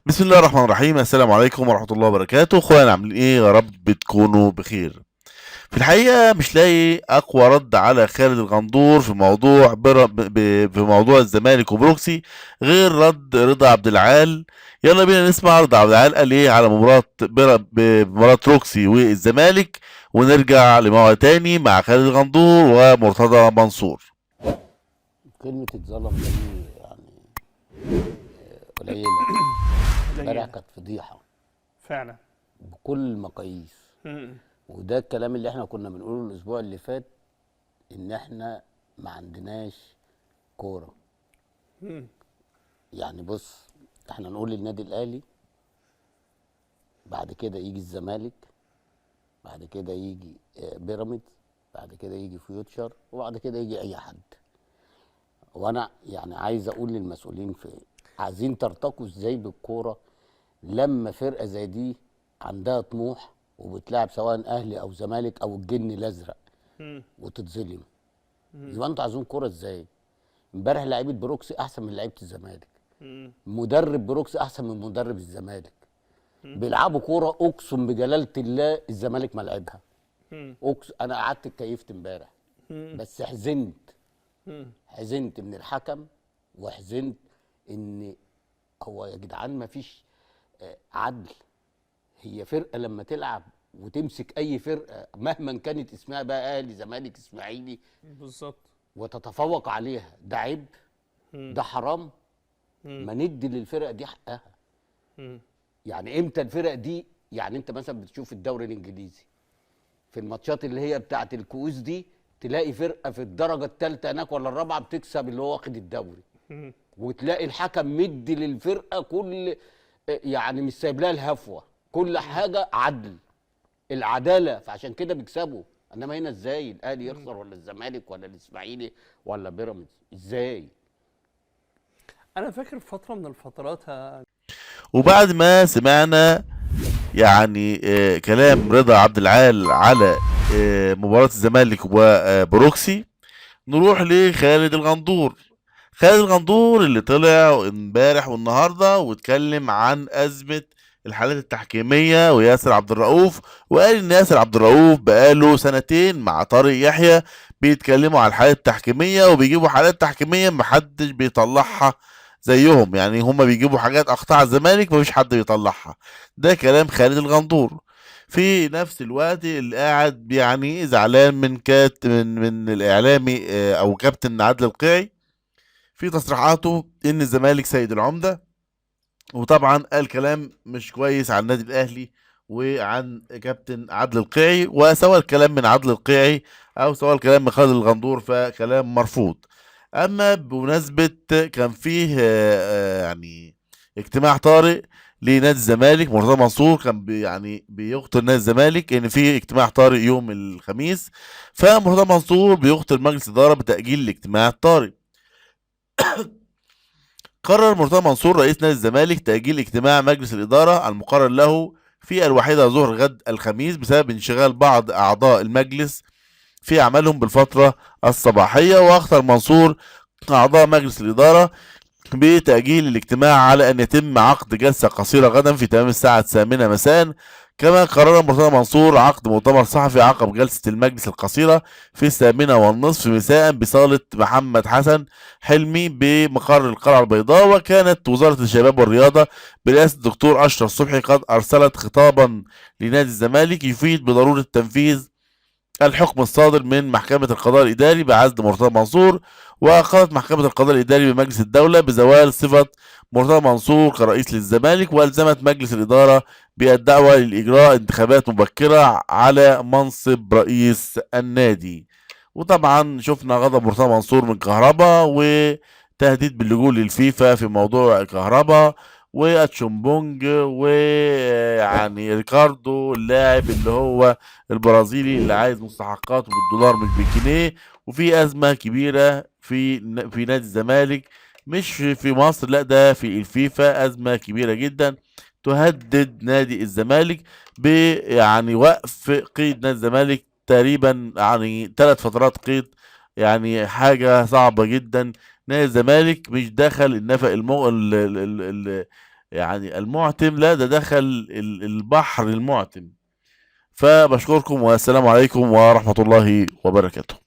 بسم الله الرحمن الرحيم. السلام عليكم ورحمة الله وبركاته. اخوانا عاملين ايه؟ يا رب تكونوا بخير. في الحقيقة مش لاقي اقوى رد على خالد الغندور في موضوع في موضوع الزمالك وبروكسي غير رد رضا عبد العال. يلا بينا نسمع رضا عبد العال قال ايه على مباراة روكسي والزمالك، ونرجع لموضوع تاني مع خالد الغندور ومرتضى منصور. كلمة اتظلم دي يعني قليلة. امبارح قليلة كانت فضيحة فعلا. بكل المقاييس. مم. وده الكلام اللي احنا كنا بنقوله الأسبوع اللي فات، إن احنا ما عندناش كورة. مم. يعني بص، احنا نقول النادي الأهلي، بعد كده يجي الزمالك، بعد كده يجي بيراميدز، بعد كده يجي فيوتشر، وبعد كده يجي أي حد. وأنا يعني عايز أقول للمسؤولين في عايزين ترتقوا ازاي بالكورة لما فرقه زي دي عندها طموح وبتلعب سواء اهلي او زمالك او الجن الازرق مم. وتتظلم؟ يبقى انتوا عايزين كوره ازاي؟ امبارح لعيبه بروكسي احسن من لعيبه الزمالك، مم. مدرب بروكسي احسن من مدرب الزمالك، بيلعبوا كوره اقسم بجلاله الله الزمالك ما لعبها. مم. انا قعدت اتكيفت امبارح، بس حزنت من الحكم، وحزنت ان هو يا جدعان ما فيش عدل. هي فرقه لما تلعب وتمسك اي فرقه مهما كانت اسمها بقى اهلي زمالك اسماعيلي بالظبط. وتتفوق عليها، ده عيب، ده حرام. ما ندي للفرق دي حقها. مم. يعني امتى الفرق دي؟ يعني انت مثلا بتشوف الدوري الانجليزي في الماتشات اللي هي بتاعه الكؤوس دي، تلاقي فرقه في الدرجه الثالثه هناك ولا الرابعه بتكسب اللي هو واخد الدوري، مم. وتلاقي الحكم مدي للفرقه كل، يعني مش سايب لها الهفوه، كل حاجه عدل، العداله، فعشان كده بيكسبوا. انما هنا ازاي الاهلي يخسر ولا الزمالك ولا الاسماعيلي ولا بيراميدز؟ ازاي؟ انا فاكر في فتره من الفترات وبعد ما سمعنا يعني كلام رضا عبد العال على مباراة الزمالك وبروكسي، نروح لخالد الغندور. خالد الغندور اللي طلع امبارح والنهارده واتكلم عن أزمة الحالات التحكيمية وياسر عبد الرؤوف، وقال إن ياسر عبد الرؤوف بقاله سنتين مع طارق يحيى بيتكلموا على الحالات التحكيمية وبيجيبوا حالات تحكيمية محدش بيطلعها زيهم. يعني هما بيجيبوا حاجات أخطاء الزمالك مفيش حد بيطلعها. ده كلام خالد الغندور. في نفس الوقت اللي قاعد يعني زعلان من من الاعلامي او كابتن عادل القيعي في تصريحاته ان الزمالك سيد العمده، وطبعا قال كلام مش كويس عن النادي الاهلي وعن كابتن عادل القيعي. وسواء الكلام من عادل القيعي او سواء الكلام من خالد الغندور فكلام مرفوض. اما بمناسبه كان فيه يعني اجتماع طارئ لنادي الزمالك، مرتضى منصور كان يعني بيخطر نادي الزمالك ان في اجتماع طارئ يوم الخميس، فمرتضى منصور بيخطر مجلس اداره بتاجيل الاجتماع الطارئ. قرر مرتضى منصور رئيس نادي الزمالك تأجيل اجتماع مجلس الإدارة المقرر له في الواحدة ظهر غد الخميس بسبب انشغال بعض أعضاء المجلس في أعمالهم بالفترة الصباحية. واختار منصور أعضاء مجلس الإدارة بتأجيل الاجتماع على أن يتم عقد جلسة قصيرة غدا في تمام الساعة 8 مساء. كما قرر مرتضى منصور عقد مؤتمر صحفي عقب جلسة المجلس القصيرة في 8:30 مساء بصالة محمد حسن حلمي بمقر القلعة البيضاء. وكانت وزارة الشباب والرياضة برئاسة الدكتور أشرف صبحي قد أرسلت خطابا لنادي الزمالك يفيد بضرورة تنفيذ الحكم الصادر من محكمة القضاء الإداري بعزل مرتضى منصور. وأخذت محكمة القضاء الإداري بمجلس الدولة بزوال صفة مرتضى منصور كرئيس للزمالك، وألزمت مجلس الإدارة بالدعوة لإجراء انتخابات مبكرة على منصب رئيس النادي. وطبعا شفنا غضب مرتضى منصور من كهربا وتهديد باللجوء للفيفا في موضوع كهربا واتشومبونج ويعني ريكاردو اللاعب اللي هو البرازيلي اللي عايز مستحقاته بالدولار مش بالجنيه. وفي أزمة كبيرة في نادي الزمالك، مش في مصر، لا ده في الفيفا أزمة كبيرة جدا تهدد نادي الزمالك يعني وقف قيد نادي الزمالك تقريبا يعني 3 فترات قيد. يعني حاجة صعبة جدا. نادي الزمالك مش دخل النفق يعني المعتم لا، ده دخل البحر المعتم. فبشكركم والسلام عليكم ورحمة الله وبركاته.